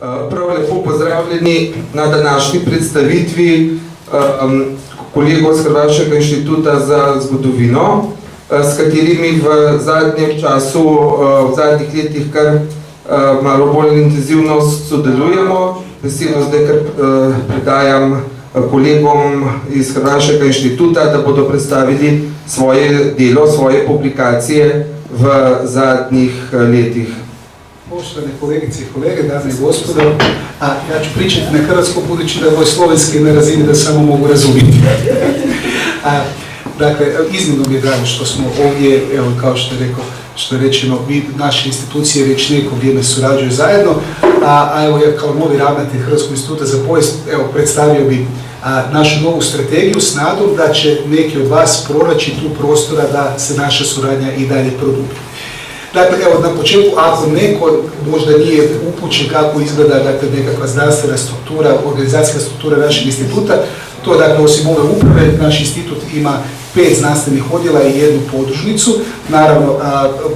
Prav lepo pozdravljeni na današnji predstavitvi kolegov z Hrvaškega inštituta za zgodovino, s katerimi v zadnjem času, v zadnjih letih kar malo bolj intenzivno sodelujemo. Veselo zdaj kar predajam kolegom iz Hrvaškega inštituta, da bodo predstavili svoje delo, svoje publikacije v zadnjih letih. Poštovane kolegice i kolege, dame i gospodo, ja ću pričati na hrvatskom budući da je ovoj slovenski na razini da samo mogu razumjeti. Dakle, iznimno mi je drago što smo ovdje, evo kao što je rečeno, naše institucije već neko vrijeme surađuju zajedno, a evo ja kao novi ravnatelj Hrvatskog instituta za povijest, evo predstavio bi našu novu strategiju s nadom da će neki od vas pronaći tu prostora da se naša suradnja i dalje produbi. Dakle, evo na početku, ako neko možda nije upućen kako izgleda dakle, nekakva znanstvena struktura, organizacijska struktura našeg instituta, to je dakle osim ove uprave, naš institut ima 5 znanstvenih odjela i 1 podružnicu. Naravno,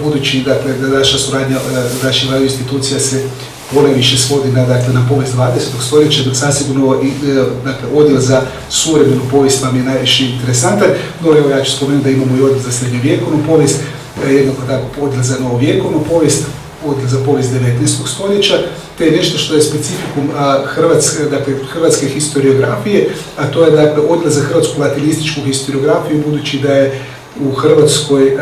budući dakle, da naša suradnja naših institucija se ponajviše svodi na povijest 20. stoljeća, dok sasigurno dakle, odjel za suvremenu povijest vam je najviše interesantan, no evo ja ću spomenuti da imamo i odjel za srednjovjekovnu povijest, jednako tako odjel za novovjekovnu povijest, odjel za povijest 19. stoljeća, te nešto što je specifikum hrvatske historiografije, a to je dakle odjel za hrvatsku latinističku historiografiju, budući da je u Hrvatskoj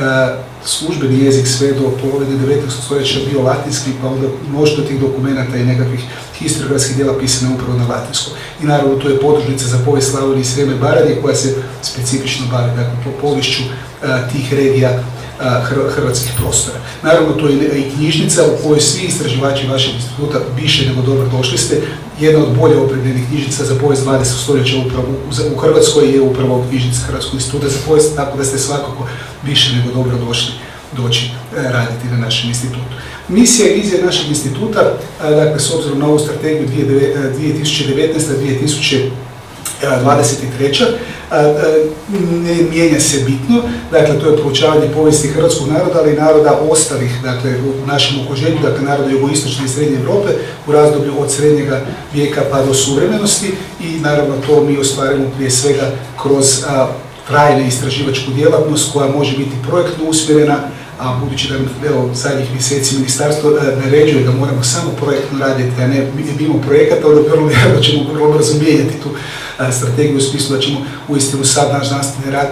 službeni jezik sve do polovine 19. stoljeća bio latinski, pa onda mnoštvo tih dokumenata i nekakvih historiografskih djela pisane upravo na latinskom. I naravno to je podružnica za povijest Slavonije i Srijeme i Baranje koja se specifično bavi dakle, poviješću tih regija hrvatskih prostora. Naravno, to je i knjižnica u kojoj svi istraživači vašeg instituta više nego dobro došli ste. Jedna od bolje opremljenih knjižnica za povijest 20. stoljeća upravo u Hrvatskoj je upravo knjižnica Hrvatskog instituta za povijest, tako da ste svakako više nego dobro doći raditi na našem institutu. Misija i vizija našeg instituta, dakle, s obzirom na ovu strategiju 2019-2023, ne mijenja se bitno, dakle to je proučavanje povijesti hrvatskog naroda, ali i naroda ostalih, dakle u našem okruženju, dakle naroda jugoistočne i srednje Europe u razdoblju od srednjega vijeka pa do suvremenosti i naravno to mi ostvarimo prije svega kroz trajnu istraživačku djelatnost koja može biti projektno usmjerena, a budući da evo, zadnjih mjeseci ministarstvo naređuje da moramo samo projektno raditi, a ne mimo projekata, onda prvo da ćemo vrlo brzo mijenjati tu strategiju u smislu da ćemo uistinu sad naš znanstveni rad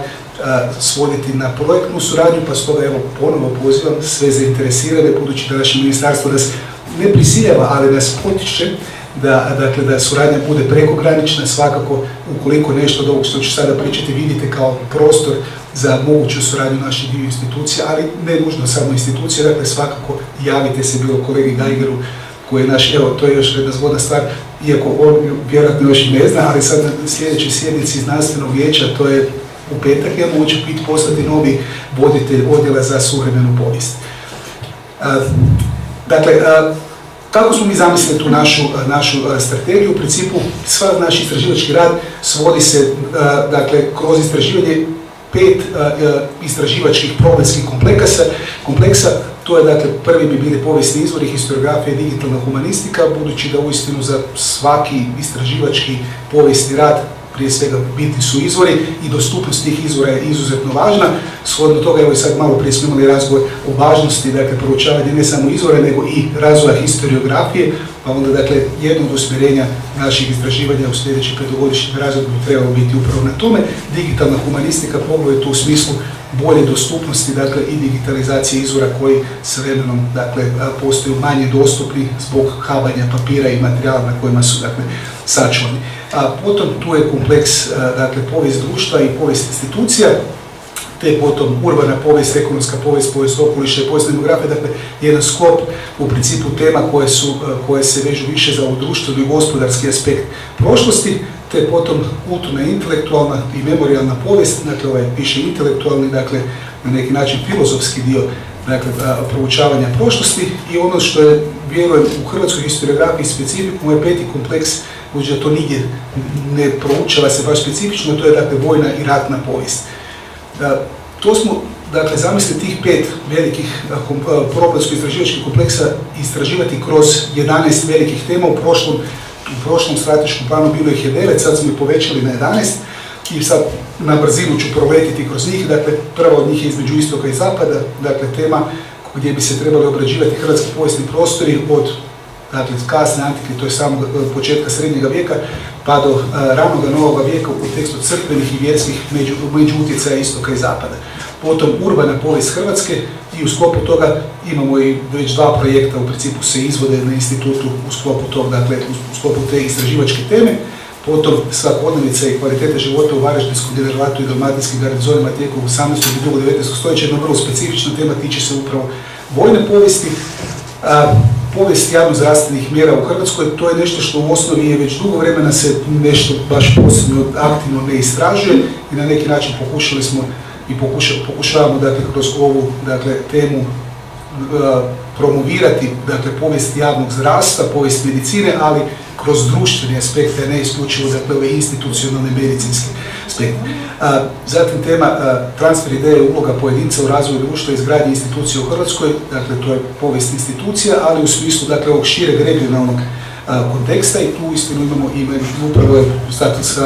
svoditi na projektnu suradnju, pa stoga evo ponovo pozivam sve zainteresirane, budući da naše ministarstvo nas ne prisiljava, ali nas potiče da suradnja bude prekogranična, svakako ukoliko nešto od ovog što ću sada pričati vidite kao prostor za moguću suradnju naših dviju institucija, ali ne nužno samo institucija, dakle svakako javite se bilo kolegi Geigeru koji je naš, evo to je još jedna zgodna stvar, iako on vjerojatno još i ne zna, ali sad na sljedećoj sjednici znanstvenog vijeća, to je u petak, ja moguće postati novi voditelj odjela za suvremenu povijest. Dakle, kako smo mi zamislili tu našu strategiju? U principu, sva naš istraživački rad svodi se dakle, kroz istraživanje 5 istraživačkih problemskih kompleksa. To je, dakle, prvi bi bili povijesni izvori, historiografija i digitalna humanistika, budući da uistinu za svaki istraživački povijesni rad prije svega bitni su izvori i dostupnost tih izvora je izuzetno važna. Shodno toga, evo i sad malo prije smo imali razgovor o važnosti, dakle, proučavanja ne samo izvora, nego i razvoja historiografije, pa onda, dakle, jedno od usmjerenja naših istraživanja u sljedećem 5-godišnjem razdoblju trebalo biti upravo na tome. Digitalna humanistika poglavito tu u smislu bolje dostupnosti, dakle, i digitalizacije izvora koji s vremenom, dakle, postaju manje dostupni zbog habanja papira i materijala na kojima su, dakle, sačuvani. Potom tu je kompleks, dakle, povijest društva i povijest institucija, te potom urbana povijest, ekonomska povijest, povijest okoliša i povijest demografije, dakle, jedan sklop u principu tema koje se vežu više za društveni i gospodarski aspekt prošlosti, te potom kulturna, intelektualna i memorijalna povijest, dakle, ovaj više intelektualni, dakle, na neki način filozofski dio, dakle, proučavanja prošlosti i ono što je, vjerujem, u hrvatskoj historiografiji specifikum je 5. kompleks, budući da to nigdje ne proučava se baš specifično, to je, dakle, vojna i ratna povijest. To smo dakle, zamislite tih 5 velikih problemsko-istraživačkih kompleksa istraživati kroz 11 velikih tema. U prošlom strateškom planu bilo ih je 9, sad smo ih povećali na 11 i sad na brzinu ću proletiti kroz njih. Dakle, prva od njih je između istoka i zapada, dakle, tema gdje bi se trebali obrađivati hrvatski povijesni prostori od kasne antike, to je samog početka srednjega vijeka, pa do ranoga novoga vijeka u kontekstu crkvenih i vjerskih međuutjecaja istoka i zapada. Potom urbana povijest Hrvatske i u sklopu toga imamo i već 2 projekta, u principu se izvode na institutu u sklopu tog, dakle u sklopu te istraživačke teme. Potom svakodnevnica i kvaliteta života u Varaždinskom generalatu i dalmatinskim garnizonima tijekom 18. i drugog 19. stoljeća, jedna vrlo specifična tema, tiče se upravo vojne povijesti. Povijest javno-zdravstvenih mjera u Hrvatskoj, to je nešto što u osnovi je već dugo vremena se nešto baš posebno aktivno ne istražuje i na neki način pokušali smo i pokušavamo kroz ovu temu promovirati povijest javnog zdravstva, povijest medicine, ali kroz društvene aspekte, a ne isključivo ove institucionalne medicinske aspekte. Zatim tema transfer ideje i uloga pojedinca u razvoju društva i izgradnji institucija u Hrvatskoj, dakle to je povijest institucija, ali u smislu ovog šireg regionalnog konteksta i tu istinu imamo upravo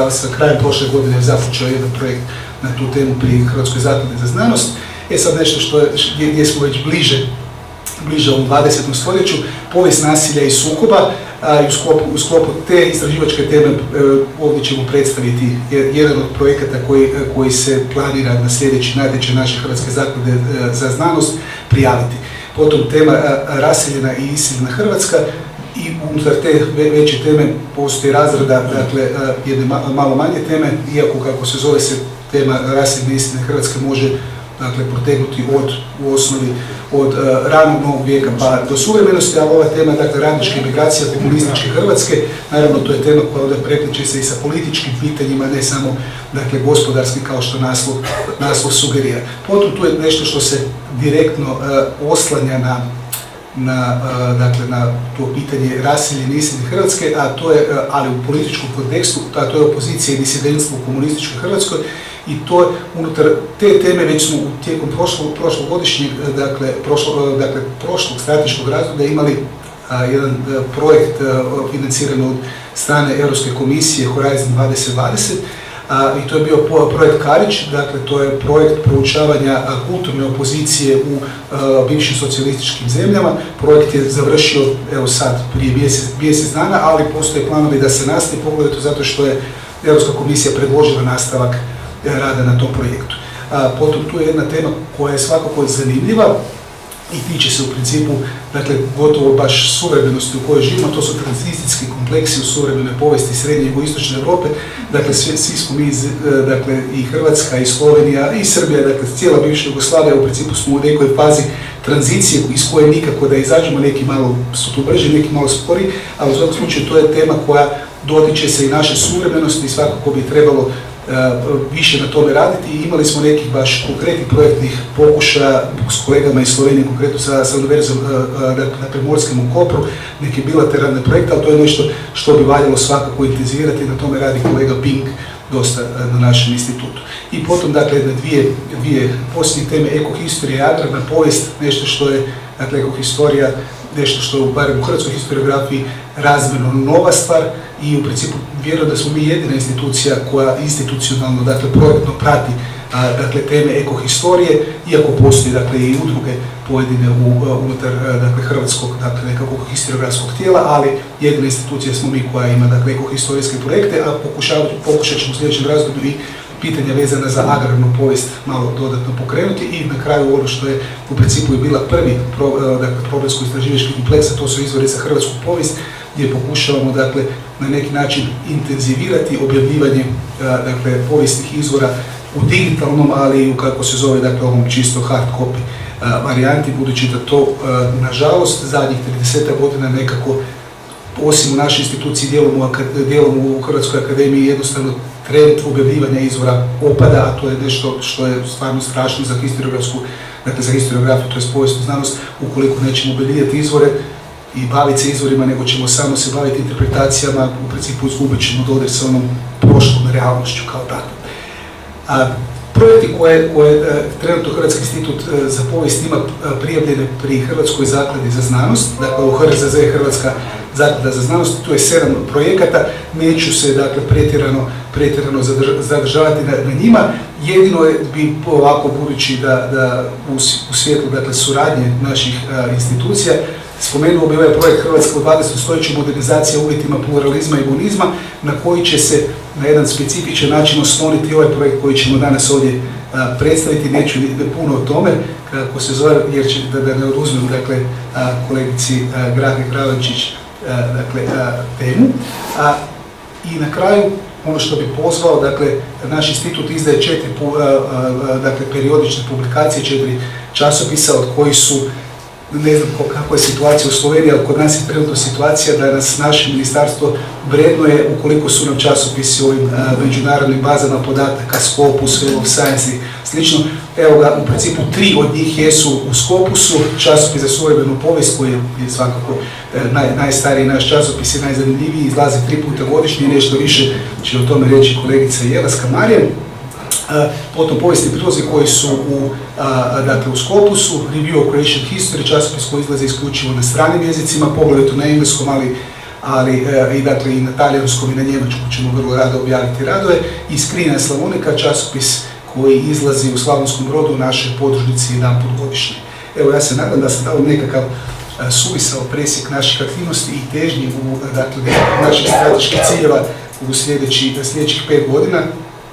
sa krajem prošle godine započeo jedan projekt na tu temu pri Hrvatskoj zakladi za znanost. Sad nešto gdje smo već bliže u 20. stoljeću, povijest nasilja i sukoba. U sklopu te istraživačke teme ovdje ćemo predstaviti jedan od projekata koji se planira na sljedeći natječaj naše Hrvatske zaklade za znanost prijaviti. Potom tema raseljena i iseljena Hrvatska i unutar te veće teme postoji razrada, jedne malo manje teme, iako kako se zove se tema raseljene i iseljene Hrvatske može protegnuti u osnovi od ranog novog vijeka pa do suvremenosti, ali ova tema, radnička imigracija komunističke Hrvatske, naravno to je tema koja onda prepliče se i sa političkim pitanjima, ne samo gospodarski kao što naslov sugerira. Potom tu je nešto što se direktno oslanja na to pitanje raseljene i iseljene Hrvatske, a to je, ali u političkom kontekstu, a to je opozicija i disidentstvo u komunističkoj Hrvatskoj. I to unutar te teme već smo tijekom prošlogodišnjeg, prošlog strateškog razdoblja imali jedan projekt financiran od strane Europske komisije Horizon 2020 i to je bio projekt Karić, dakle to je projekt proučavanja kulturne opozicije u bivšim socijalističkim zemljama. Projekt je završio evo sad prije mjesec dana, ali postoje planovi da se nastavi, pogledajte zato što je Europska komisija predložila nastavak rada na tom projektu. Potom tu je jedna tema koja je svakako zanimljiva i tiče se u principu, gotovo baš suvremenosti u kojoj živimo, to su tranzicijski kompleksi u suvremenoj povijesti Srednje i Jugoistočne Europe. Svi smo mi, i Hrvatska, i Slovenija, i Srbija, cijela bivša Jugoslavija, u principu smo u nekoj fazi tranzicije iz koje nikako da izađemo, neki malo su tu brži, neki malo spori, ali u svakom slučaju to je tema koja dotiče se i naše suvremenosti i svakako bi trebalo više na tome raditi i imali smo nekih baš konkretnih projektnih pokušaja s kolegama iz Slovenije, konkretno sa univerzom na Primorskom u Kopru, neke bilateralne projekte, ali to je nešto što bi valjalo svakako intenzivirati i na tome radi kolega Pink dosta na našem institutu. I potom, dvije posljednje teme, ekohistorija i agrarna povijest, nešto što je, ekohistorija, nešto što je, barem u hrvatskoj historiografiji, razmjerno nova stvar i u principu vjerujem da smo mi jedina institucija koja institucionalno, projektno prati teme ekohistorije, iako postoji i udruge pojedine unutar hrvatskog nekakvog historiografskog tijela, ali jedina institucija smo mi koja ima ekohistorijske projekte, a pokušat ćemo u sljedećem razdoblju i pitanja vezana za agrarnu povijest malo dodatno pokrenuti i na kraju ono što je u principu i bila prvi problemsko-istraživački kompleks, a to su izvori za hrvatsku povijest, gdje pokušavamo na neki način intenzivirati objavljivanje povijesnih izvora u digitalnom, ali i u kako se zove ovom čisto hard copy varijanti, budući da to nažalost zadnjih 30 godina nekako osim u našoj instituciji dijelom u Hrvatskoj akademiji jednostavno trend objavljivanja izvora opada, a to je nešto što je stvarno strašno za historiografiju, to je povijesnu znanost, ukoliko nećemo objavljivati izvore i baviti se izvorima, nego ćemo samo se baviti interpretacijama, u principu izgubit ćemo dodir sa onom prošlom realnošću kao tako. Projekti koje trenutno Hrvatski institut za povijest ima prijavljene pri Hrvatskoj zakladi za znanost, dakle u HRZZ Hrvatska zaklada za znanost, tu je 7 projekata, neću se dakle pretjerano zadržavati na njima, jedino bi ovako budući da u svjetlu dakle suradnje naših institucija spomenuo bi ovaj projekt Hrvatska u 20. stoljeću modernizacija uvjetima pluralizma i bunizma, na koji će se na jedan specifičan način osloniti ovaj projekt koji ćemo danas ovdje predstaviti. Neću puno o tome, kako se zove, jer će da ne oduzmem dakle, kolegici Grahe Kravenčić dakle, temu. I na kraju, ono što bi pozvao, dakle, naš institut izdaje 4 dakle, periodične publikacije, 4 časopisa od kojih su, ne znam kakva je situacija u Sloveniji, ali kod nas je trenutno situacija da nas naše ministarstvo vrednuje ukoliko su nam časopisi u ovim međunarodnim bazama podataka, Scopus, Web of Science i slično. Evo ga, u principu 3 od njih jesu u Scopusu, časopis za suvremenu povijest koji je svakako najstariji naš časopis i najzanimljiviji, izlazi 3 puta godišnje, nešto više će o tome reći kolegica Jelaska Marija. Potom povijesni prilozi koji su dakle, u Scopusu, Review of Croatian History, časopis koji izlazi isključivo na stranim jezicima, poglavito na engleskom, ali i, dakle, i na talijanskom i na njemačkom ćemo vrlo rado objaviti radove, i Skrina Slavonika, časopis koji izlazi u Slavonskom Brodu u našoj podružnici jedanput godišnje. Evo, ja se nadam da sam dao nekakav suvisao presjek naših aktivnosti i težnji dakle, naših strateških ciljeva u sljedećih 5 godina.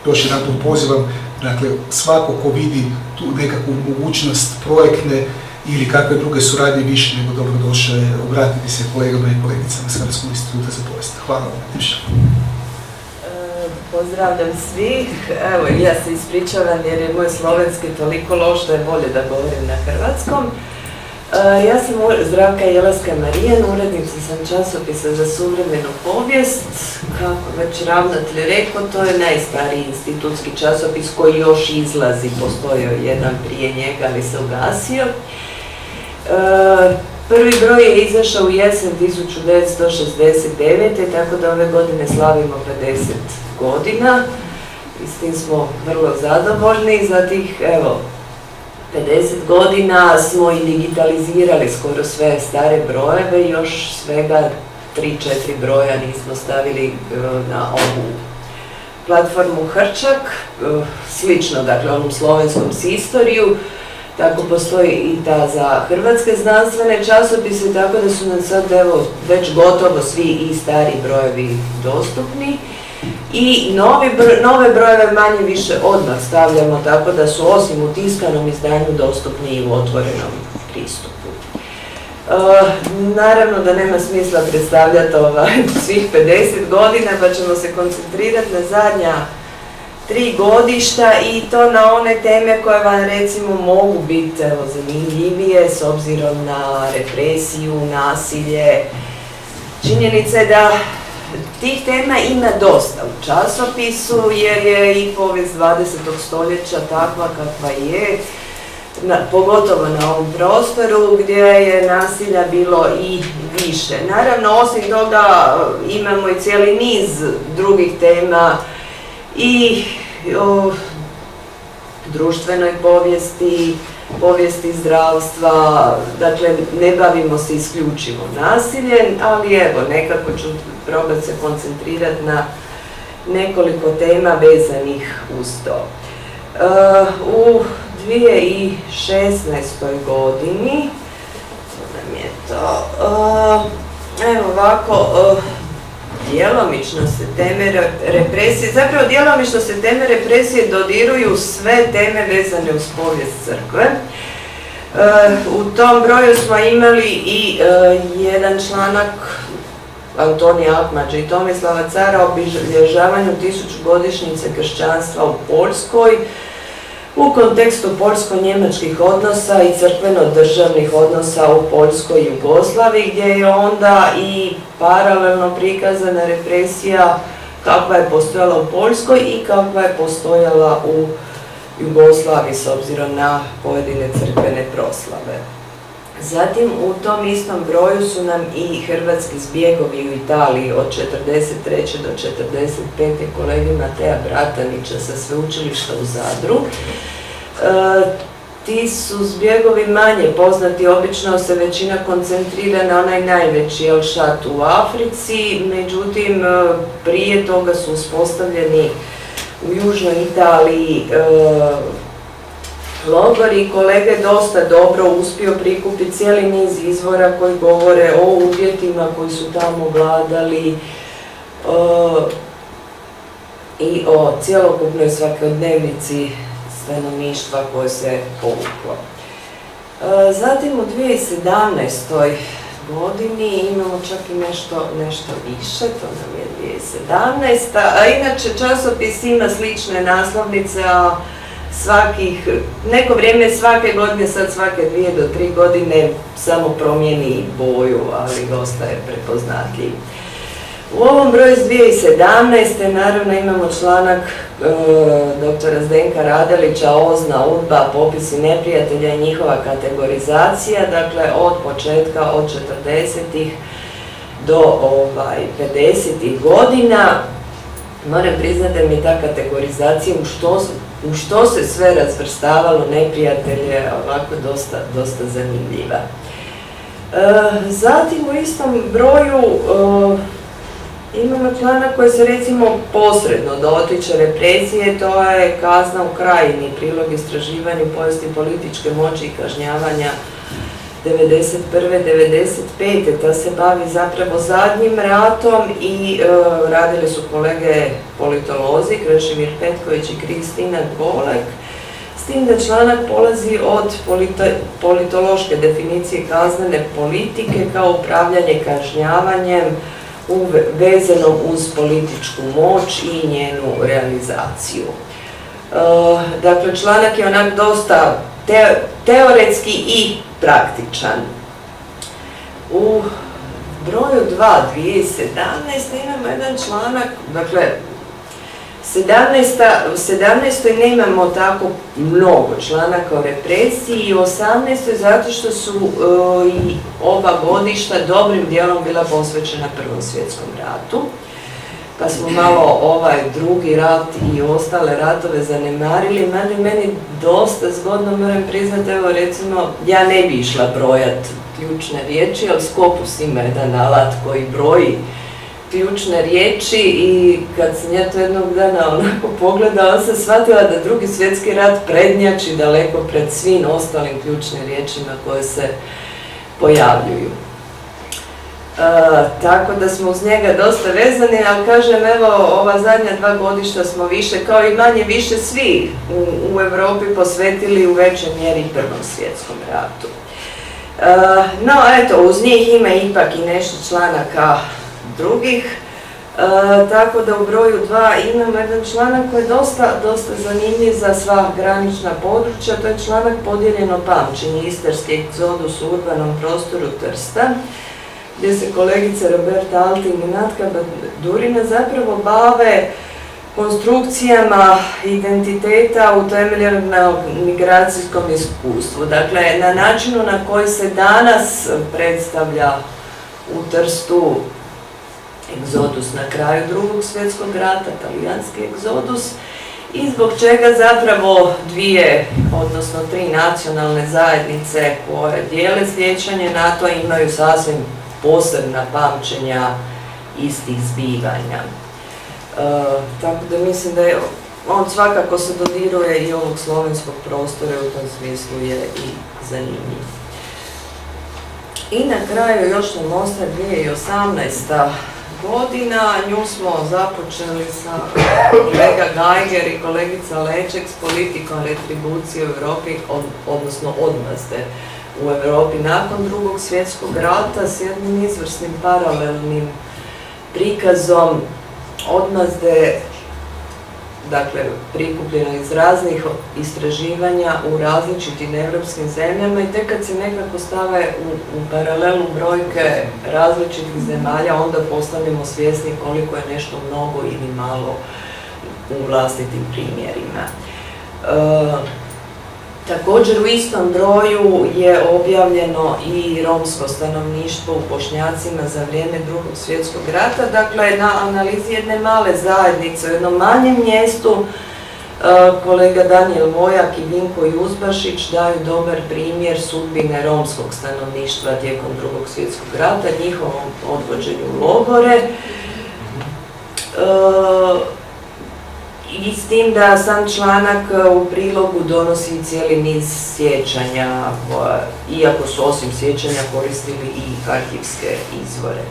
Još jedanput pozivam, dakle, svako ko vidi tu nekakvu mogućnost projektne ili kakve druge suradnje više nego dobrodošao je obratiti se kolegama i kolegicama s Hrvatskog instituta za povijest. Hvala vam. Pozdravljam svih. Evo, ja se ispričavam jer je moj slovenski toliko loš da je bolje da govorim na hrvatskom. Ja sam Zdravka Jelaska Marijan, urednica sam časopisa za suvremenu povijest. Kako već ravnatelj rekao, to je najstariji institutski časopis koji još izlazi, postojao jedan prije njega, ali se ugasio. Prvi broj je izašao u jesen 1969. tako da ove godine slavimo 50 godina. I s tim smo vrlo zadovoljni. Za tih, evo, 50 godina smo i digitalizirali skoro sve stare brojeve i još svega 3-4 broja nismo stavili na ovu platformu Hrčak, slično dakle onom slovenskom Sistoriju, tako postoji i ta za hrvatske znanstvene časopise, tako da su nam sad evo već gotovo svi i stari brojevi dostupni. I nove brojeve manje više odmah stavljamo, tako da su osim u tiskanom izdanju dostupni i u otvorenom pristupu. Naravno da nema smisla predstavljati svih 50 godina, pa ćemo se koncentrirati na zadnja 3 godišta i to na one teme koje vam recimo mogu biti zanimljivije s obzirom na represiju, nasilje. Činjenica je da tih tema ima dosta u časopisu jer je i povijest 20. stoljeća takva kakva je, pogotovo na ovom prostoru gdje je nasilja bilo i više. Naravno, osim toga imamo i cijeli niz drugih tema i o društvenoj povijesti zdravstva, dakle ne bavimo se isključivo nasiljem, ali evo nekako ću probati se koncentrirati na nekoliko tema vezanih uz to. U 2016. godini, nam je to, evo ovako, djelomično se teme represije, zapravo djelomično se teme represije dodiruju sve teme vezane uz povijest crkve. U tom broju smo imali i jedan članak Antonija Akmađa i Tomislava Cara o obilježavanju 1000-godišnjice kršćanstva u Poljskoj u kontekstu poljsko-njemačkih odnosa i crkveno-državnih odnosa u Poljskoj i Jugoslaviji, gdje je onda i paralelno prikazana represija kakva je postojala u Poljskoj i kakva je postojala u Jugoslaviji s obzirom na pojedine crkvene proslave. Zatim u tom istom broju su nam i hrvatski zbjegovi u Italiji od 43. do 45. kolege Mateja Bratanića sa sveučilišta u Zadru. Ti su zbjegovi manje poznati, obično se većina koncentrira na onaj najveći El Shat u Africi, međutim prije toga su uspostavljeni u južnoj Italiji logori. Kolega je dosta dobro uspio prikupiti cijeli niz izvora koji govore o uvjetima koji su tamo vladali i o cjelokupnoj svakodnevnici stanovništva koje se povuklo. Zatim u 2017. godini imamo čak i nešto više, to nam je 2017. A inače časopis ima slične naslovnice, a neko vrijeme svake godine, sad svake 2 do 3 godine samo promijeni boju, ali ostaje prepoznatljiv. U ovom broju iz 2017. naravno imamo članak doktora Zdenka Radelića OZNA, UDBA, popisi neprijatelja i njihova kategorizacija, dakle od početka, od 40-ih do 50-ih godina. Moram priznati da mi je ta kategorizacija u što se sve razvrstavalo neprijatelje ovako dosta zanimljiva. Zatim u istom broju imamo članak koji se recimo posredno dotiče represije, to je Kazna u Krajini, prilog istraživanju povijesti političke moći i kažnjavanja 1991. 1995. Ta se bavi zapravo zadnjim ratom i radili su kolege politolozi Krešimir Petković i Kristina Golek, s tim da članak polazi od politološke definicije kaznene politike kao upravljanje kažnjavanjem vezanom uz političku moć i njenu realizaciju. Dakle, članak je onak dosta teoretski i praktičan. U broju 2, 2017. imamo jedan članak, dakle, u 17. nemamo tako mnogo članaka o represiji i u 18. zato što su i ova godišta dobrim dijelom bila posvećena Prvom svjetskom ratu. Pa smo malo ovaj drugi rat i ostale ratove zanemarili, mada meni dosta zgodno, moram priznati, evo recimo, ja ne bi išla brojat ključne riječi, ali Scopus ima jedan alat koji broji ključne riječi i kad sam ja to jednog dana onako pogledala, sam shvatila da Drugi svjetski rat prednjači daleko pred svim ostalim ključnim riječima koje se pojavljuju. Tako da smo uz njega dosta vezani, ali kažem, evo, ova zadnja 2 godišta smo više, kao i manje više svi u Europi posvetili u većoj mjeri Prvom svjetskom ratu. No, eto, uz njih ima ipak i nešto članaka drugih, tako da u broju 2 imamo jedan članak koji je dosta zanimljiv za sva granična područja, to je članak Podijeljeno pamćenje, istarski egzodus u urbanom prostoru Trsta, gdje se kolegica Roberta Alting i Natka Badurina zapravo bave konstrukcijama identiteta utemeljenog na migracijskom iskustvu. Dakle, na načinu na koji se danas predstavlja u Trstu egzodus na kraju Drugog svjetskog rata, talijanski egzodus, i zbog čega zapravo 2, odnosno 3 nacionalne zajednice koje dijele sjećanje na to imaju sasvim posebna pamćenja istih zbivanja. Tako da mislim da je on svakako se dodiruje i ovog slovenskog prostora, u tom smislu je i zanimljiv. I na kraju još nam ostaje 2018. godina, nju smo započeli sa kolega Geiger i kolegica Leček s politikom retribucije u Europi, odnosno odmazde u Europi nakon Drugog svjetskog rata, s jednim izvrsnim paralelnim prikazom odmazde, dakle prikupljeno iz raznih istraživanja u različitim europskim zemljama, i tek kad se nekako stave u paralelu brojke različitih zemalja, onda postanemo svjesni koliko je nešto mnogo ili malo u vlastitim primjerima. Također u istom broju je objavljeno i romsko stanovništvo u Bošnjacima za vrijeme Drugog svjetskog rata. Dakle, na analizi jedne male zajednice u jednom manjem mjestu kolega Danijel Vojak i Vinko Juzbašić daju dobar primjer sudbine romskog stanovništva tijekom Drugog svjetskog rata, njihovom odvođenju u logore. I s tim da sam članak u prilogu donosi cijeli niz sjećanja, iako su osim sjećanja koristili i arhivske izvore.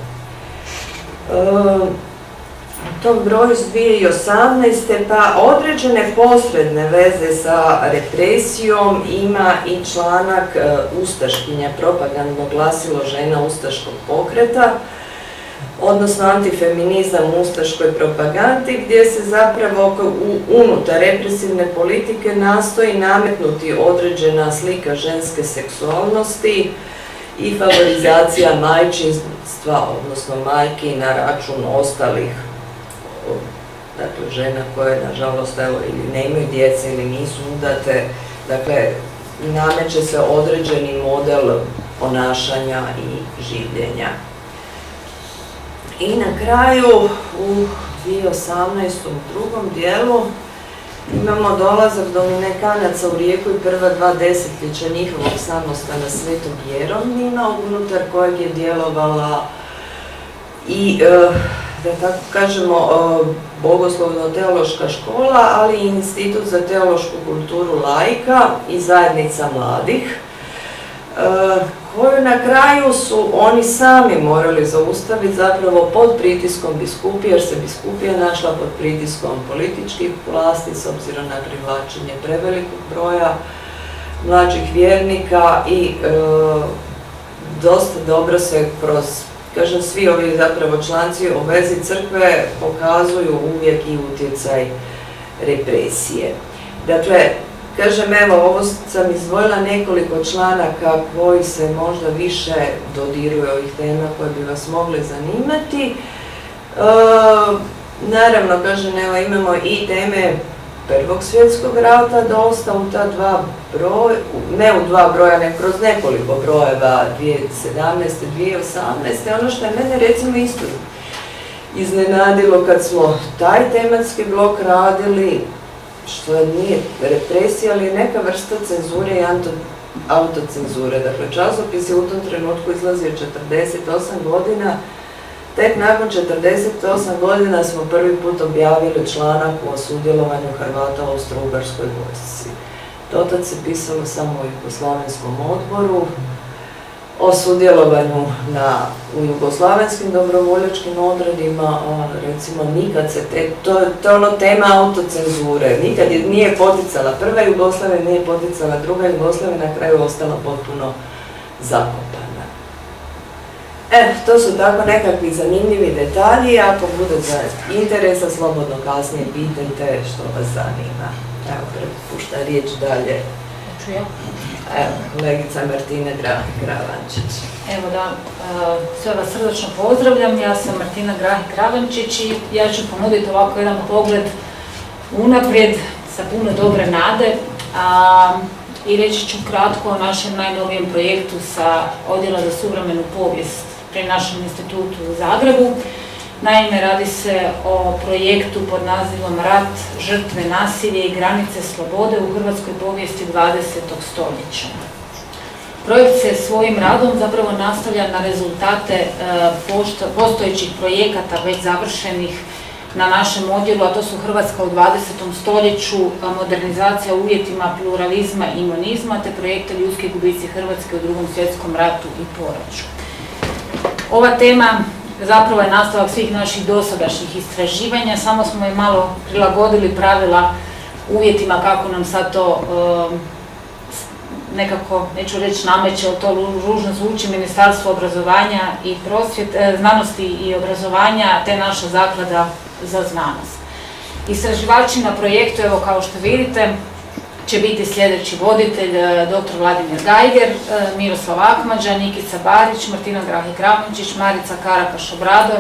U tom broju iz 2018. pa određene posredne veze sa represijom ima i članak Ustaškinja, propagandno glasilo žena ustaškog pokreta, odnosno antifeminizam u ustaškoj propagandi, gdje se zapravo unutar represivne politike nastoji nametnuti određena slika ženske seksualnosti i favorizacija majčinstva, odnosno majki na račun ostalih, dakle žena koje nažalost evo ili nemaju djece ili nisu udate, dakle nameće se određeni model ponašanja i življenja. I na kraju u 2018. drugom dijelu imamo dolazak Dominikanaca u Rijeku i prva 2 desetljeća njihovog samostana Svetog Jeronima, unutar kojeg je djelovala i da tako kažemo bogoslovno-teološka škola, ali i Institut za teološku kulturu laika i zajednica mladih, koju na kraju su oni sami morali zaustaviti zapravo pod pritiskom biskupije, jer se biskupija našla pod pritiskom političkih vlasti s obzirom na privlačenje prevelikog broja mlađih vjernika i dosta dobro se kroz, kažem, svi ovi zapravo članci o vezi crkve pokazuju uvijek i utjecaj represije. Dakle, kažem, evo, ovo sam izdvojila nekoliko članaka koji se možda više dodiruju ovih tema koje bi vas mogle zanimati. Naravno, kažem, evo, imamo i teme Prvog svjetskog rata dosta u ta dva broja, ne u dva broja, ne kroz nekoliko brojeva, 2017. 2018. Ono što je mene recimo isto iznenadilo kad smo taj tematski blok radili, što nije represija, ali neka vrsta cenzure i autocenzure. Dakle, časopis je u tom trenutku izlazio 48 godina, tek nakon 48 godina smo prvi put objavili članak o sudjelovanju Hrvata u Austro-Ugarskoj vojsci. Dotad se pisalo samo o Jugoslavenskom odboru, o sudjelovanju u jugoslavenskim dobrovoljačkim odredima, a recimo nikad se, to je ono tema autocenzure, nikad nije poticala prva Jugoslavija, nije poticala druga Jugoslavija, na kraju ostala potpuno zakopana. To su tako nekakvi zanimljivi detalji, ako bude za interesa, slobodno kasnije pitajte što vas zanima. Evo, prepušta riječ dalje. Evo, kolegica Martina Grah-Gravančić. Evo da, sve vas srdačno pozdravljam, ja sam Martina Grah-Gravančić i ja ću ponuditi ovako jedan pogled unaprijed sa puno dobre nade i reći ću kratko o našem najnovijem projektu sa Odjela za suvremenu povijest pri našem institutu u Zagrebu. Naime, radi se o projektu pod nazivom Rat, žrtve, nasilje i granice slobode u hrvatskoj povijesti 20. stoljeća. Projekt se svojim radom zapravo nastavlja na rezultate postojećih projekata već završenih na našem odjelu, a to su Hrvatska u 20. stoljeću, modernizacija u uvjetima pluralizma i monizma, te projekte Ljudski gubici Hrvatske u Drugom svjetskom ratu i poraću. Ova tema zapravo je nastavak svih naših dosadašnjih istraživanja, samo smo i malo prilagodili pravila uvjetima kako nam sad to nekako, neću reći nameće, ali to ružno zvuči, Ministarstvo obrazovanja i znanosti i obrazovanja, te naša zaklada za znanost. Istraživači na projektu, evo kao što vidite, će biti sljedeći voditelj dr. Vladimir Gajger, Miroslav Akmadža, Nikica Barić, Martina Grahić-Kravončić, Marica Karakaš-Obrador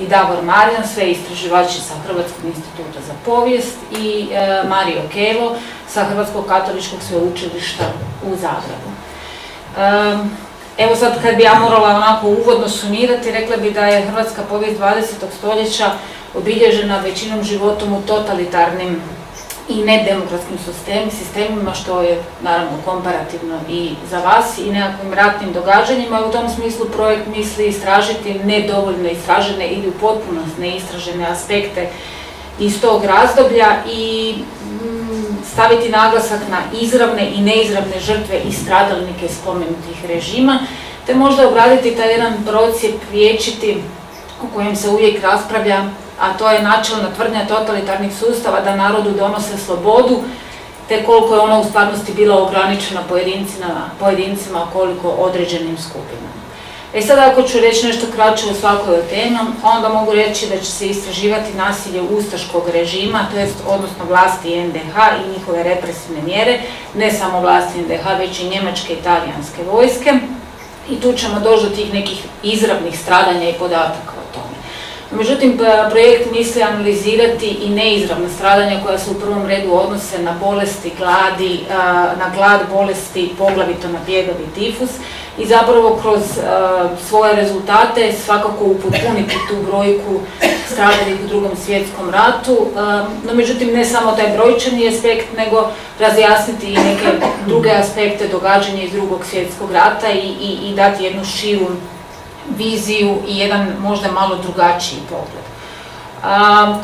i Davor Marijan, sve istraživači sa Hrvatskog instituta za povijest i Mario Kevo sa Hrvatskog katoličkog sveučilišta u Zagrebu. Evo sad kad bi ja morala onako uvodno sumirati, rekla bi da je hrvatska povijest 20. stoljeća obilježena većinom životom u totalitarnim i nedemokratskim sistemima, što je naravno komparativno i za vas, i nekakvim ratnim događanjima. U tom smislu projekt misli istražiti nedovoljno istražene ili u potpunosti neistražene aspekte iz tog razdoblja i staviti naglasak na izravne i neizravne žrtve i stradalnike spomenutih režima, te možda obraditi taj jedan procjep vječiti o kojem se uvijek raspravlja, a to je načelna tvrdnja totalitarnih sustava da narodu donose slobodu, te koliko je ona u stvarnosti bila ograničena pojedincima, a koliko određenim skupinama. Sada ako ću reći nešto kraće o svakoj od tema, onda mogu reći da će se istraživati nasilje ustaškog režima, to jest odnosno vlasti NDH i njihove represivne mjere, ne samo vlasti NDH, već i njemačke i talijanske vojske. I tu ćemo doći do tih nekih izravnih stradanja i podataka o tome. Međutim, projekt misli analizirati i neizravna stradanja koja se u prvom redu odnose na bolesti, na glad, bolesti, poglavito na bjegav i tifus, i zapravo kroz svoje rezultate svakako upotpuniti tu brojku stradalih u Drugom svjetskom ratu. No međutim, ne samo taj brojčani aspekt, nego razjasniti i neke druge aspekte događanja iz Drugog svjetskog rata i dati jednu širu viziju i jedan možda malo drugačiji pogled.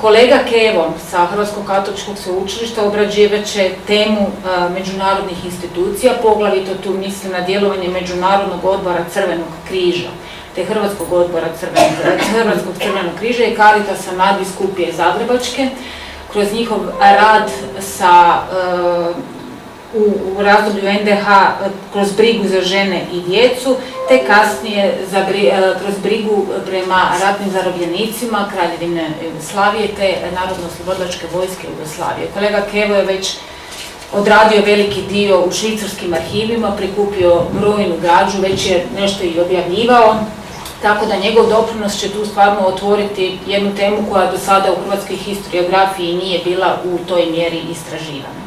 Kolega Kevo sa Hrvatskog katoličkog sveučilišta obrađivat će temu međunarodnih institucija, poglavito tu mislim na djelovanje Međunarodnog odbora Crvenog križa, te Hrvatskog odbora Hrvatskog crvenog križa i Caritasa nadbiskupije Zagrebačke, kroz njihov rad sa u razdoblju NDH kroz brigu za žene i djecu, te kasnije kroz brigu prema ratnim zarobljenicima Kraljevine Jugoslavije te Narodno-oslobodilačke vojske Jugoslavije. Kolega Kevo je već odradio veliki dio u švicarskim arhivima, prikupio brojnu građu, već je nešto i objavljivao, tako da njegov doprinos će tu stvarno otvoriti jednu temu koja do sada u hrvatskoj historiografiji nije bila u toj mjeri istraživana.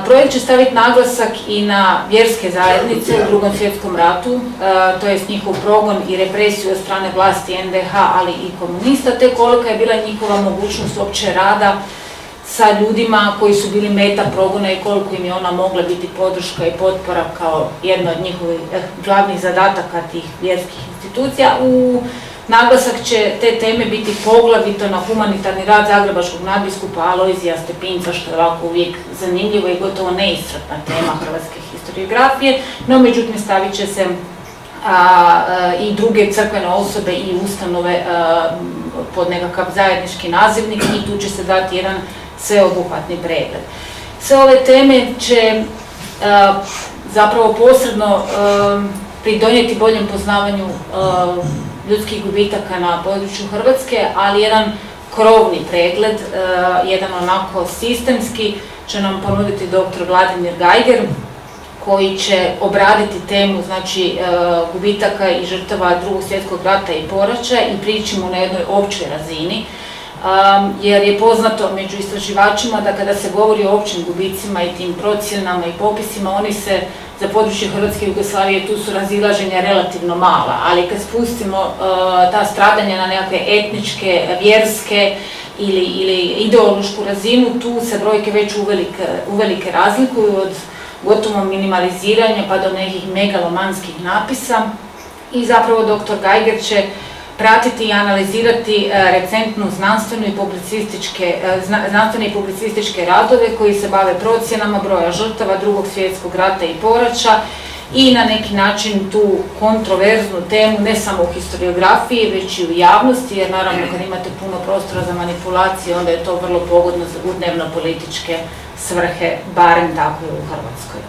Projekt će staviti naglasak i na vjerske zajednice u Drugom svjetskom ratu, to jest njihov progon i represiju od strane vlasti NDH, ali i komunista, te kolika je bila njihova mogućnost uopće rada sa ljudima koji su bili meta progona i koliko im je ona mogla biti podrška i potpora kao jedna od njihovih glavnih zadataka tih vjerskih institucija. Naglasak će te teme biti poglavito na humanitarni rad zagrebačkog nadbiskupa Alojzija Stepinca, što je ovako uvijek zanimljivo i gotovo neiscrpna tema hrvatske historiografije, no međutim stavit će se i druge crkvene osobe i ustanove pod nekakav zajednički nazivnik i tu će se dati jedan sveobuhvatni pregled. Sve ove teme će zapravo posredno pridonijeti boljem poznavanju ljudskih gubitaka na području Hrvatske, ali jedan krovni pregled, jedan onako sistemski, će nam ponuditi dr. Vladimir Gajger, koji će obraditi temu gubitaka i žrtava Drugog svjetskog rata i poraća i prići mu na jednoj općoj razini, jer je poznato među istraživačima da kada se govori o općim gubicima i tim procjenama i popisima, oni se za područje Hrvatske i Jugoslavije tu su razilaženja relativno mala, ali kad spustimo ta stradanja na nekakve etničke, vjerske ili ideološku razinu, tu se brojke već uvelike razlikuju od gotovo minimaliziranja pa do nekih megalomanskih napisa i zapravo dr. Gajger će pratiti i analizirati recentnu znanstvene i publicističke radove koji se bave procjenama broja žrtava Drugog svjetskog rata i poraća i na neki način tu kontroverznu temu ne samo u historiografiji već i u javnosti, jer naravno kad imate puno prostora za manipulacije onda je to vrlo pogodno za dnevno-političke svrhe, barem tako je u Hrvatskoj.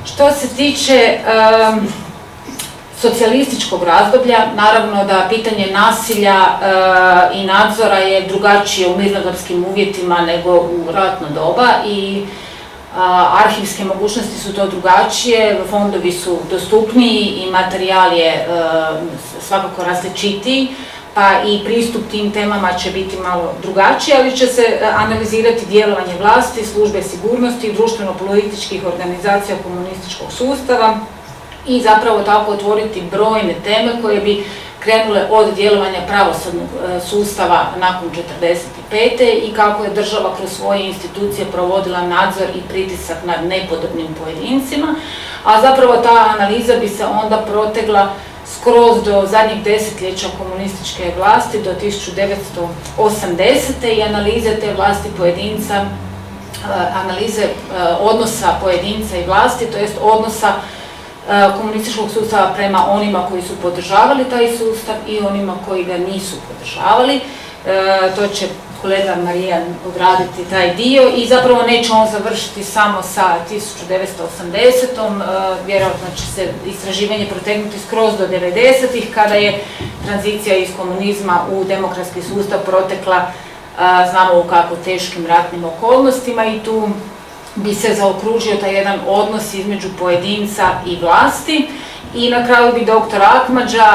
Što se tiče socijalističkog razdoblja, naravno da pitanje nasilja i nadzora je drugačije u mirnodopskim uvjetima nego u ratno doba i arhivske mogućnosti su to drugačije, fondovi su dostupniji i materijal je svakako različitiji, pa i pristup tim temama će biti malo drugačiji, ali će se analizirati djelovanje vlasti, službe sigurnosti, društveno-političkih organizacija komunističkog sustava i zapravo tako otvoriti brojne teme koje bi krenule od djelovanja pravosudnog sustava nakon 1945. i kako je država kroz svoje institucije provodila nadzor i pritisak nad nepodobnim pojedincima, a zapravo ta analiza bi se onda protegla skroz do zadnjih desetljeća komunističke vlasti, do 1980. i analize te vlasti pojedinca, analize odnosa pojedinca i vlasti, to jest odnosa komunističkog sustava prema onima koji su podržavali taj sustav i onima koji ga nisu podržavali. To će kolega Marijan odraditi taj dio i zapravo neće on završiti samo sa 1980. Vjerojatno će se istraživanje protegnuti skroz do 90-ih kada je tranzicija iz komunizma u demokratski sustav protekla, znamo u kako teškim ratnim okolnostima i tu bi se zaokružio taj jedan odnos između pojedinca i vlasti. I na kraju bi dr. Akmadža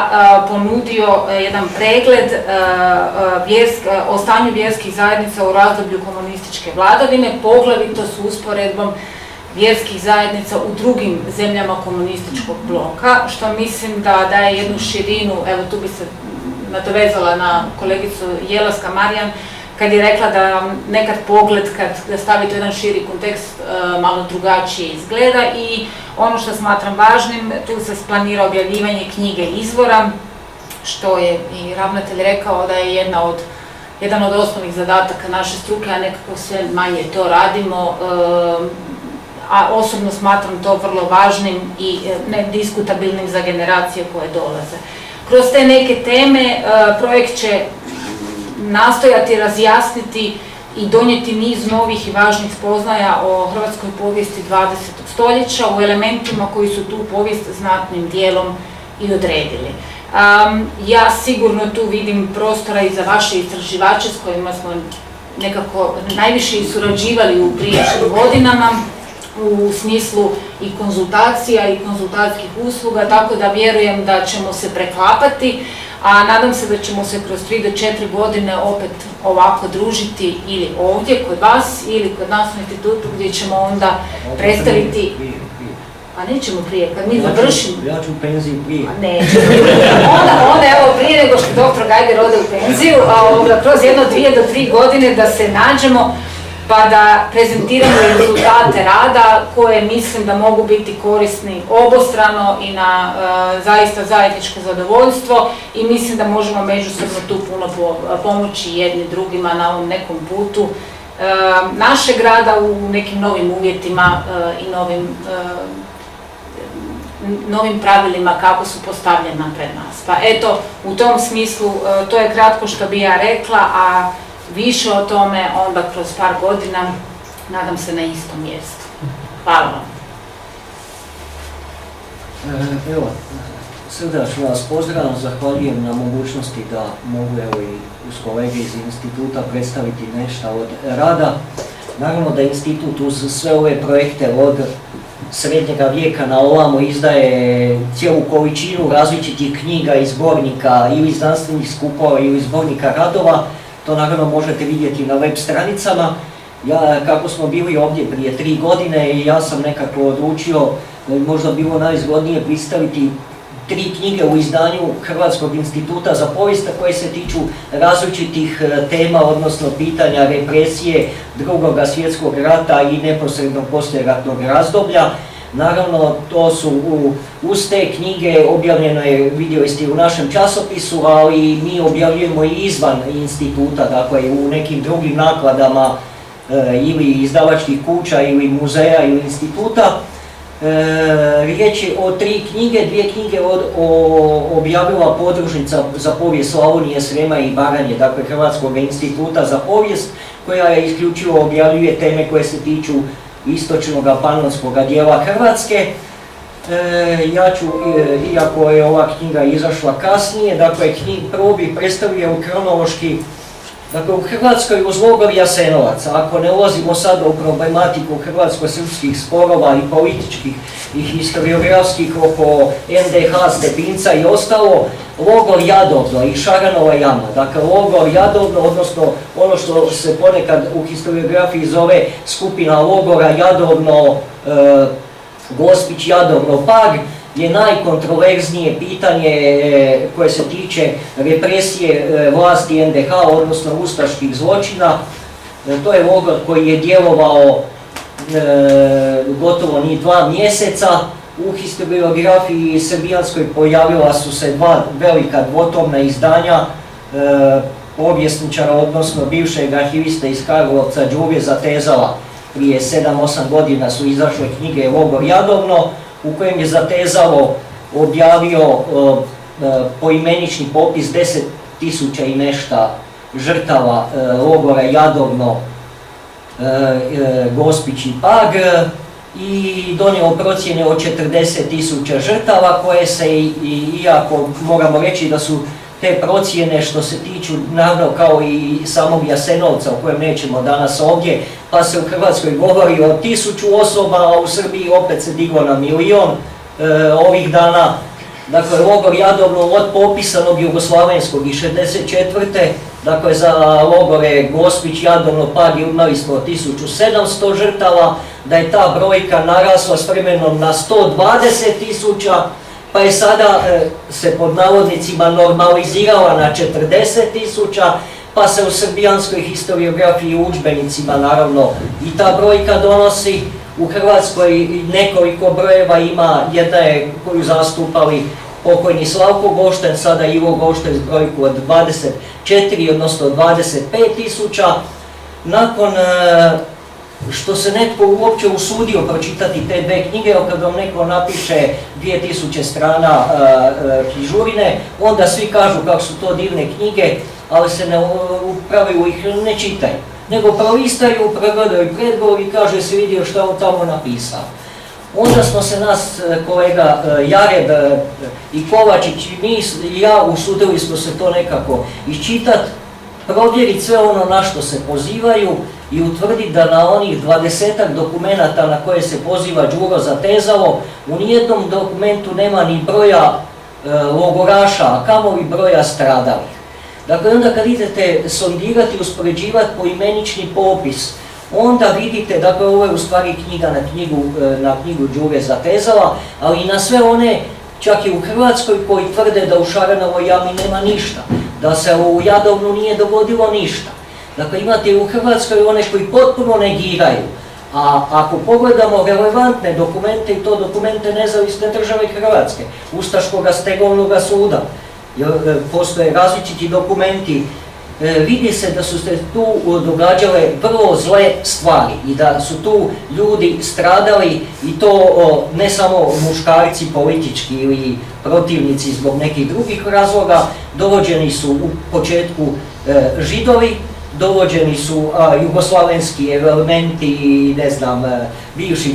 ponudio jedan pregled o stanju vjerskih zajednica u razdoblju komunističke vladavine, poglavito s usporedbom vjerskih zajednica u drugim zemljama komunističkog bloka, što mislim da daje jednu širinu, evo tu bi se nadovezala na kolegicu Jelaska Marijan, kad je rekla da nekad pogled, kad stavite jedan širi kontekst, malo drugačije izgleda i ono što smatram važnim, tu se planira objavljivanje knjige izvora, što je i ravnatelj rekao da je jedan od osnovnih zadataka naše struke, a nekako sve manje to radimo, a osobno smatram to vrlo važnim i nediskutabilnim za generacije koje dolaze. Kroz te neke teme projekt će nastojati razjasniti i donijeti niz novih i važnih spoznaja o hrvatskoj povijesti 20. stoljeća u elementima koji su tu povijest znatnim dijelom i odredili. Ja sigurno tu vidim prostora i za vaše istraživače s kojima smo nekako najviše i surađivali u prijašnjim godinama u smislu i konzultacija i konzultacijskih usluga, tako da vjerujem da ćemo se preklapati, a nadam se da ćemo se kroz 3 do 4 godine opet ovako družiti ili ovdje kod vas ili kod nas u institutu gdje ćemo onda predstaviti... A nećemo prije, kad mi završimo. Ja ću u penziju prije. Nećemo prije. Onda evo prije nego što dr. Gajder ode u penziju, kroz 1, 2 do 3 godine da se nađemo pa da prezentiramo rezultate rada koje mislim da mogu biti korisni obostrano i na zaista zajedničko zadovoljstvo i mislim da možemo međusobno tu puno pomoći jedni drugima na ovom nekom putu našeg rada u nekim novim uvjetima i novim pravilima kako su postavljena pred nas. Pa eto, u tom smislu to je kratko što bi ja rekla, a više o tome onda kroz par godina, nadam se, na istom mjestu. Hvala vam. Evo, srdačno vas pozdravljam, zahvaljujem na mogućnosti da mogu evo i uz kolege iz instituta predstaviti nešto od rada. Naravno da institut uz sve ove projekte od srednjega vijeka na ovamo izdaje cijelu količinu različitih knjiga i zbornika ili znanstvenih skupova ili zbornika radova. To naravno možete vidjeti na web stranicama. Kako smo bili ovdje prije 3 godine, ja sam nekako odlučio da bi možda bilo najzgodnije predstaviti 3 knjige u izdanju Hrvatskog instituta za povijest koje se tiču različitih tema, odnosno pitanja represije Drugog svjetskog rata i neposredno poslijeratnog razdoblja. Naravno, to su uz te knjige objavljeno je, vidjeli ste u našem časopisu, ali mi objavljujemo i izvan instituta, dakle u nekim drugim nakladama ili izdavačkih kuća ili muzeja ili instituta. Riječ je o 3 knjige, 2 knjige objavila podružnica za povijest Slavonije, Srijema i Baranje, dakle Hrvatskog instituta za povijest, koja je isključivo objavljuje teme koje se tiču istočnog panonskog dijela Hrvatske. Ja ću, iako je ova knjiga izašla kasnije, dakle prvo bih predstavio kronološki Dakle, u Hrvatskoj uz logor Jasenovac, ako ne ulazimo sada u problematiku hrvatsko-srpskih sporova i političkih i historiografskih oko NDH, Stepinca i ostalo, logor Jadovno i Šaranova jama. Dakle, logor Jadovno, odnosno ono što se ponekad u historiografiji zove skupina logora Jadovno, Gospić, Jadovno, Pag, je najkontroverznije pitanje koje se tiče represije vlasti NDH, odnosno ustaških zločina. To je logor koji je djelovao gotovo ni 2 mjeseca. U historiografiji srbijanskoj pojavila su se 2 velika dvotomna izdanja povjesničara, odnosno bivšeg arhivista iz Karlovca Đure Zatezala. Prije 7-8 godina su izašle knjige Logor Jadovno, u kojem je Zatezalo objavio poimenični popis 10.000 i nešto žrtava logora Jadovno, Gospić i Pag i donio procjene o 40.000 žrtava koje se, iako moramo reći da su te procjene što se tiču, naravno kao i samog Jasenovca o kojem nećemo danas ovdje, pa se u Hrvatskoj govori o 1000 osoba, a u Srbiji opet se diglo na 1 milion ovih dana. Dakle, logor Jadovno od popisanog jugoslavenskog i 64. Dakle, za logore Gospić, Jadovno, Pag imali smo 1700 žrtava, da je ta brojka narasla s vremenom na 120.000, pa je sada se pod navodnicima normalizirala na 40.000, pa se u srbijanskoj historiografiji i udžbenicima naravno i ta brojka donosi. U Hrvatskoj nekoliko brojeva ima, jedna je koju zastupali pokojni Slavko Gošten, sada Ivo Gošten s brojku od 24, odnosno 25.000. Nakon što se netko uopće usudio pročitati te 2 knjige, kad vam neko napiše 2000 strana knjižurine, onda svi kažu kako su to divne knjige, ali se u pravilu ih ne čitaju. Nego prolistaju, pregledaju predgovor i kaže se vidio što on tamo napisao. Onda smo se nas, kolega Jareb i Kovačić i mi i ja usudili smo se to nekako iščitati, provjeriti sve ono na što se pozivaju i utvrditi da na onih 20-ak dokumenata na koje se poziva Đuro Zatezalo, u nijednom dokumentu nema ni broja logoraša, a kamoli broja stradalih. Dakle, onda kad idete sondirati i uspoređivati poimenični popis, onda vidite, dakle, ovo je u stvari knjiga na knjigu Đure Zatezala, ali i na sve one, čak i u Hrvatskoj, koji tvrde da u Šaranovoj jami nema ništa, da se u Jadovnu nije dogodilo ništa. Dakle, imate u Hrvatskoj one koji potpuno negiraju, a ako pogledamo relevantne dokumente, i to dokumente Nezavisne države Hrvatske, Ustaškog stegovnog suda, postoje različiti dokumenti, vidi se da su se tu događale vrlo zle stvari i da su tu ljudi stradali, i to ne samo muškarci politički ili protivnici zbog nekih drugih razloga. Dovođeni su u početku Židovi, dovođeni su jugoslavenski elementi i ne znam, bivši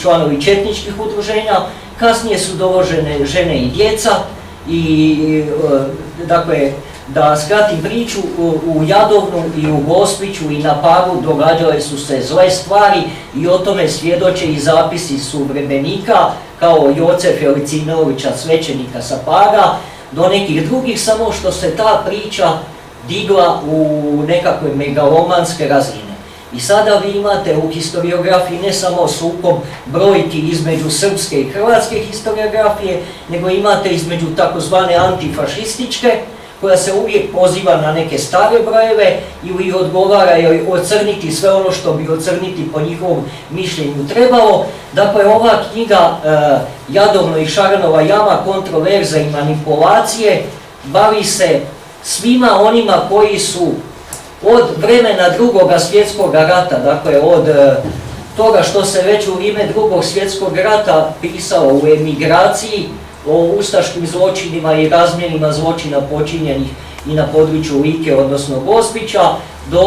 članovi četničkih udruženja, kasnije su dovožene žene i djeca. I dakle, da skratim priču, u Jadovnu i u Gospiću i na Pagu događale su se zle stvari i o tome svjedoče i zapisi suvremenika kao Joce Felicinovića, svećenika sa Paga, do nekih drugih, samo što se ta priča digla u nekakve megalomanske razine. I sada vi imate u historiografiji ne samo sukob brojki između srpske i hrvatske historiografije, nego imate između takozvane antifašističke, koja se uvijek poziva na neke stare brojeve ili odgovara joj ocrniti sve ono što bi ocrniti po njihovom mišljenju trebalo. Dakle, ova knjiga Jadovno i Šaranova jama, kontroverza i manipulacije, bavi se svima onima koji su od vremena Drugoga svjetskog rata, dakle od toga što se već u vrijeme Drugog svjetskog rata pisalo u emigraciji o ustaškim zločinima i razmjerima zločina počinjenih i na području Like, odnosno Gospića, do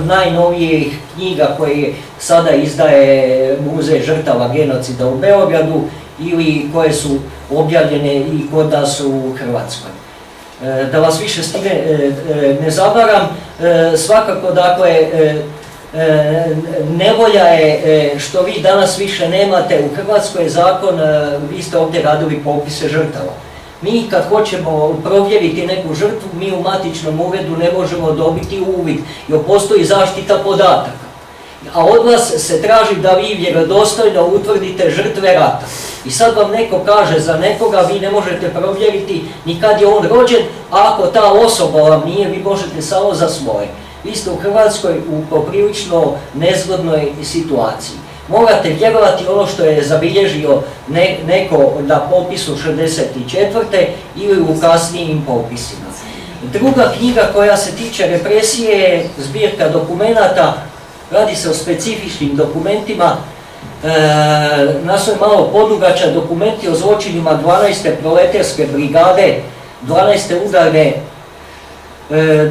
najnovijih knjiga koje sada izdaje Muzej žrtava genocida u Beogradu ili koje su objavljene i kod nas u Hrvatskoj. Da vas više s time ne zabaram, svakako dakle nevolja je što vi danas više nemate u Hrvatskoj je zakon, vi ste ovdje radili popise žrtava. Mi kad hoćemo provjeriti neku žrtvu, mi u matičnom uredu ne možemo dobiti uvid jer postoji zaštita podataka. A od vas se traži da vi vjerodostojno utvrdite žrtve rata. I sad vam neko kaže za nekoga, vi ne možete provjeriti ni kad je on rođen, a ako ta osoba vam nije, vi možete samo za svoje. Vi ste u Hrvatskoj u poprilično nezgodnoj situaciji. Morate vjerovati ono što je zabilježio neko na popisu 64. ili u kasnijim popisima. Druga knjiga koja se tiče represije je zbirka dokumenata. Radi se o specifičnim dokumentima, nasve malo podugača, dokumenti o zločinima 12. proleterske brigade, 12. udarne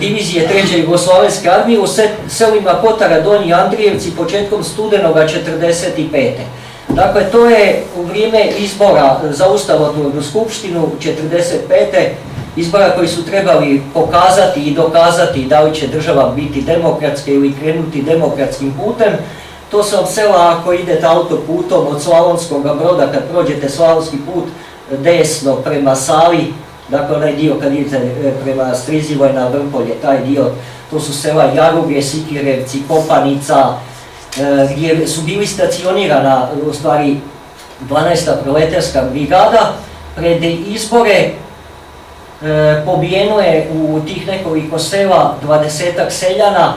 divizije 3. Jugoslavenske armije u selima Kotara, Donji Andrijevci početkom studenoga 45. Dakle, to je u vrijeme izbora za Ustavotvornu skupštinu 45. izbora koji su trebali pokazati i dokazati da li će država biti demokratska ili krenuti demokratskim putem. To su vam sela ako idete autoputom od Slavonskog Broda, kad prođete Slavonski put desno prema Savi, dakle onaj dio kad idete prema Strizivoj na Vrpolje, taj dio, to su sela Jarubje, Sikirevci, Kopanica, gdje su bili stacionirana u stvari 12. proleterska brigada. Pred izbore pobijeno je u tih nekoliko sela 20-ak seljana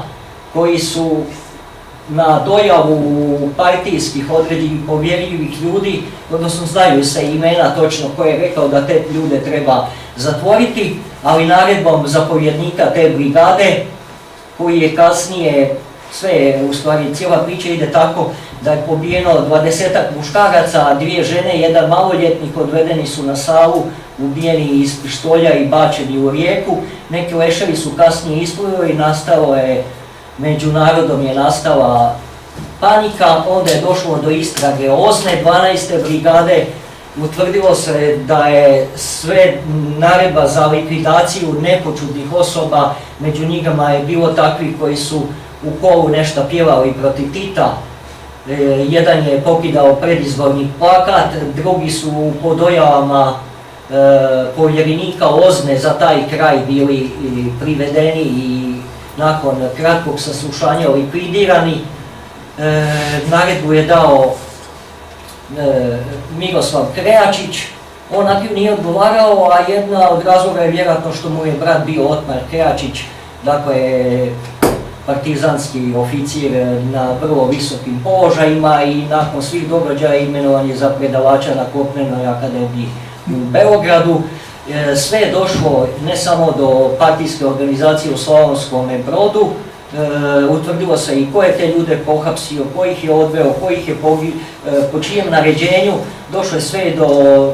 koji su na dojavu partijskih određenih povjerljivih ljudi, odnosno znaju se imena točno ko je rekao da te ljude treba zatvoriti, ali naredbom zapovjednika te brigade, koji je kasnije, u stvari cijela priča ide tako da je pobijeno 20-ak muškaraca, 2 žene, 1 maloljetnik, odvedeni su na Savu, ubijeni iz pištolja i bačeni u rijeku. Neki leševi su kasnije isplivali i nastalo je, među narodom je nastala panika, onda je došlo do istrage OZNE 12. brigade, utvrdilo se da je sve naredba za likvidaciju nepočudnih osoba, među njima je bilo takvih koji su u kolu nešto pjevali protiv Tita, jedan je pokidao predizborni plakat, drugi su po dojavama povjerenika OZNE za taj kraj bili privedeni i nakon kratkog saslušanja likvidirani. Naredbu je dao Miroslav Krejačić, on na tim nije odgovarao, a jedna od razloga je vjerojatno što mu je brat bio Otmar Krejačić, dakle partizanski oficir na vrlo visokim položajima i nakon svih događaja imenovan je za predavača na Kopnenoj akademiji u Beogradu. Sve je došlo ne samo do partijske organizacije u Slavonskom Brodu, utvrdilo se i ko je te ljude pohapsio, ko ih je odveo, ko ih je po čijem naređenju, došlo je sve do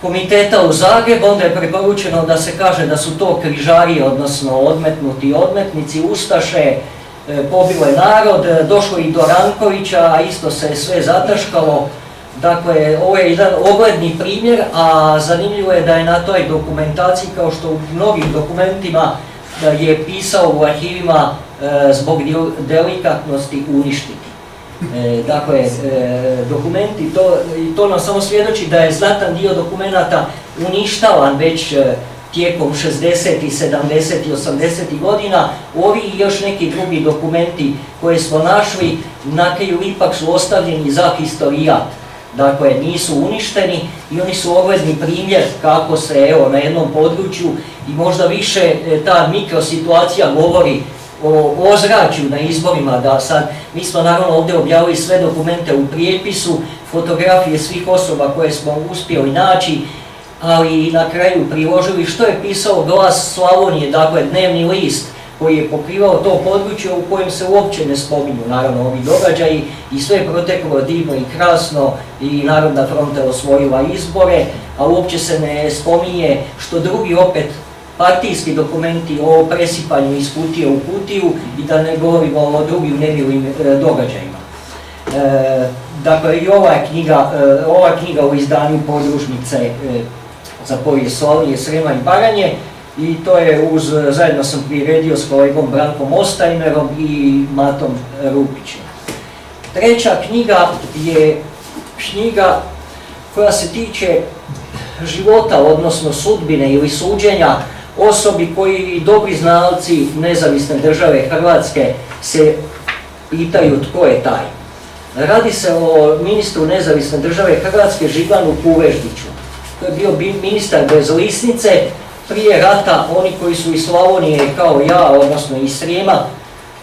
komiteta u Zagreb, onda je preporučeno da se kaže da su to križari, odnosno odmetnuti odmetnici, ustaše, pobilo je narod, došlo i do Rankovića, a isto se sve zataškalo. Dakle, ovo je jedan ogledni primjer, a zanimljivo je da je na toj dokumentaciji, kao što u mnogim dokumentima je pisao u arhivima zbog delikatnosti uništiti. Dakle, dokumenti, to nam samo svjedoči da je znatan dio dokumenata uništavan već tijekom 60. 70. i 80. godina. Ovi i još neki drugi dokumenti koje smo našli na kraju ipak su ostavljeni za historijat. Dakle, nisu uništeni i oni su ogledni primjer kako se na jednom području i možda više ta mikrosituacija govori o ozračju na izborima, da sad, mi smo naravno ovdje objavili sve dokumente u prijepisu, fotografije svih osoba koje smo uspjeli naći, ali i na kraju priložili što je pisao Glas Slavonije, dakle dnevni list koji je pokrivao to područje u kojem se uopće ne spominju naravno ovi događaji i sve je proteklo divno i krasno i Narodna fronta je osvojila izbore, a uopće se ne spominje što drugi opet partijski dokumenti o presipanju iz kutije u kutiju i da ne govorimo o drugim nemilim događajima. Dakle, i ova knjiga u izdanju podružnice za povijest Slavonije, Srema i Baranje i to je zajedno sam priredio s kolegom Brankom Ostajnerom i Matom Rupićem. Treća knjiga je knjiga koja se tiče života, odnosno sudbine ili suđenja osobi koji dobri znalci nezavisne države Hrvatske se pitaju tko je taj. Radi se o ministru nezavisne države Hrvatske Živanu Kuveždiću. To je bio ministar bez lisnice. Prije rata oni koji su iz Slavonije kao ja, odnosno iz Srijema,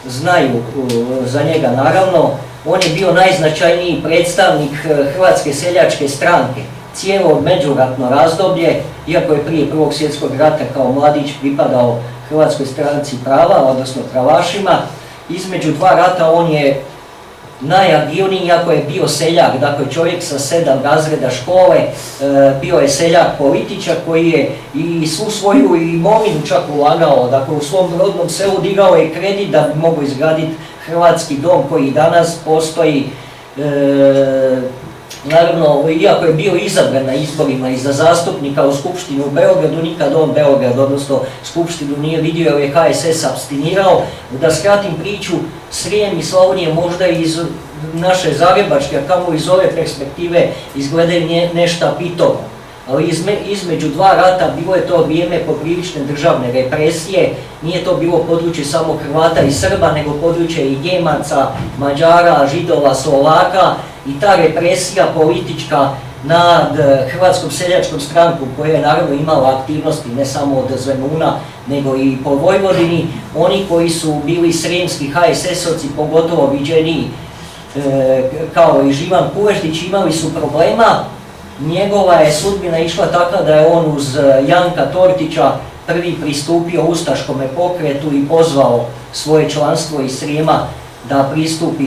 znaju za njega naravno. On je bio najznačajniji predstavnik Hrvatske seljačke stranke. Cijelo međuratno razdoblje, iako je prije Prvog svjetskog rata kao mladić pripadao Hrvatskoj stranci prava, odnosno pravašima, između dva rata on je najagilniji, iako je bio seljak, dakle čovjek sa 7 razreda škole, bio je seljak političar koji je i svu svoju imovinu čak ulagao, dakle u svom rodnom selu digao je kredit da bi mogao izgraditi hrvatski dom koji danas postoji. Naravno, iako je bio izabran na izborima i za zastupnika u Skupštinu u Beogradu, nikad on Beograd, odnosno Skupštinu nije vidio jer je HSS abstinirao. Da skratim priču, Srijem i Slavonije možda iz naše zagrebačke, a kamo iz ove perspektive izgledaju nešto pitomo. Ali između dva rata bilo je to vrijeme poprilične državne represije, nije to bilo područje samo Hrvata i Srba, nego područje i Njemaca, Mađara, Židova, Slovaka i ta represija politička nad Hrvatskom seljačkom strankom koja je naravno imala aktivnosti ne samo od Zemuna nego i po Vojvodini, oni koji su bili srijemski HSS-ovci pogotovo viđeniji kao i Živan Kuveždić imali su problema. Njegova je sudbina išla takva da je on uz Janka Tortića prvi pristupio ustaškome pokretu i pozvao svoje članstvo iz Srijema da pristupi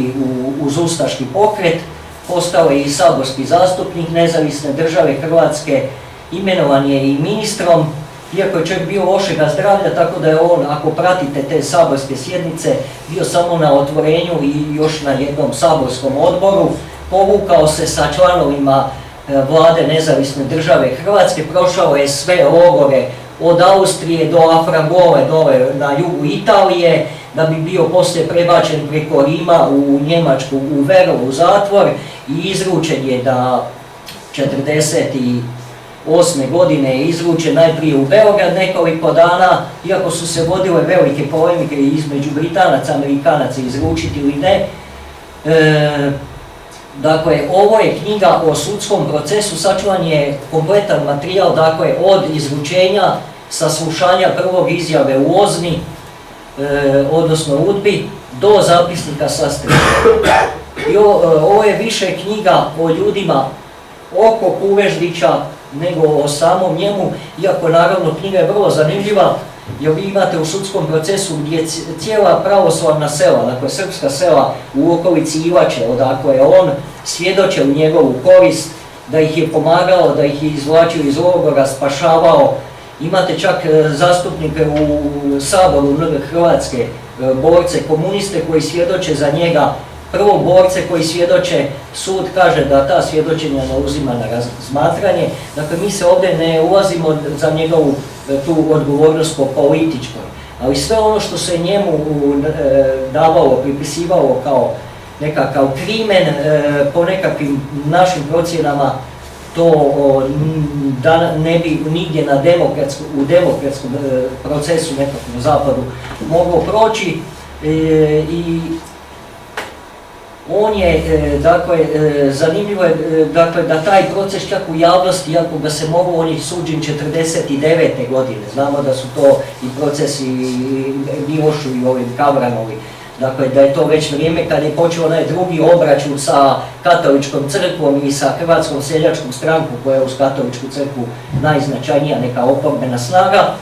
uz ustaški pokret. Postao je i saborski zastupnik nezavisne države Hrvatske, imenovan je i ministrom, iako je čovjek bio lošega zdravlja, tako da je on, ako pratite te saborske sjednice, bio samo na otvorenju i još na jednom saborskom odboru, povukao se sa članovima vlade nezavisne države Hrvatske, prošao je sve logore od Austrije do Afragove dole na jugu Italije, da bi bio poslije prebačen preko Rima u Njemačku, u Verovu zatvor i izručen je da 1948. godine je izručen najprije u Beograd nekoliko dana, iako su se vodile velike polemike između Britanaca, Amerikanaca izručiti ili ne. Dakle, ovo je knjiga o sudskom procesu, sačuvan je kompletan materijal, dakle, od izručenja, saslušanja prvog izjave u Ozni, odnosno Udbi, do zapisnika sa strelja. I ovo je više knjiga o ljudima oko Kuveždića nego o samom njemu, iako naravno knjiga je vrlo zanimljiva, jer vi imate u sudskom procesu gdje cijela pravoslavna sela, dakle srpska sela u okolici Ivače, odakle je on svjedočio u njegovu korist, da ih je pomagao, da ih je izvlačio iz logora, spašavao. Imate čak zastupnike u Saboru Hrvatske, borce, komuniste koji svjedoče za njega. Prvo borce koji svjedoče, sud kaže da ta svjedočenja ne uzima na razmatranje. Dakle, mi se ovdje ne ulazimo za njegovu tu odgovornost po političkoj. Ali sve ono što se njemu davalo, pripisivalo kao nekakav krimen, po nekakvim našim procjenama, to ne bi nigdje u demokratskom procesu nekakvom zapadu moglo proći. I on je, dakle, zanimljivo je da taj proces čak u javnosti, iako ga se moglo, on je suđen 1949. godine. Znamo da su to i procesi Milošu i ovim Kavranovi. Dakle, da je to već vrijeme kad je počeo onaj drugi obračun sa katoličkom crkvom i sa Hrvatskom seljačkom strankom, koja je uz katoličku crkvu najznačajnija neka oporbena snaga.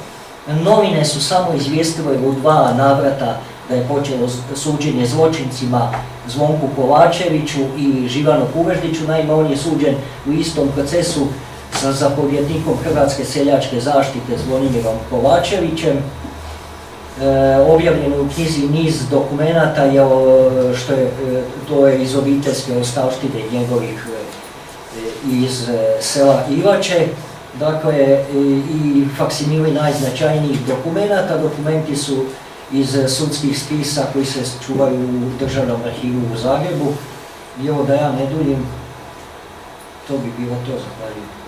Novine su samo izvijestile u 2 navrata da je počelo suđenje zločincima Zvonku Kovačeviću i Živanu Kuveždiću. Naime, on je suđen u istom procesu sa zapovjednikom Hrvatske seljačke zaštite Zvonimirom Kovačevićem. Objavljeno u knjizi niz dokumenata, to je iz obiteljske ostavštine njegovih iz sela Ivače. dakle i faksimili najznačajnijih dokumenata. Dokumenti su iz sudskih spisa koji se čuvaju u Državnom arhivu u Zagrebu. I evo da ja ne duljim, to bi bilo to, zahvaljujem.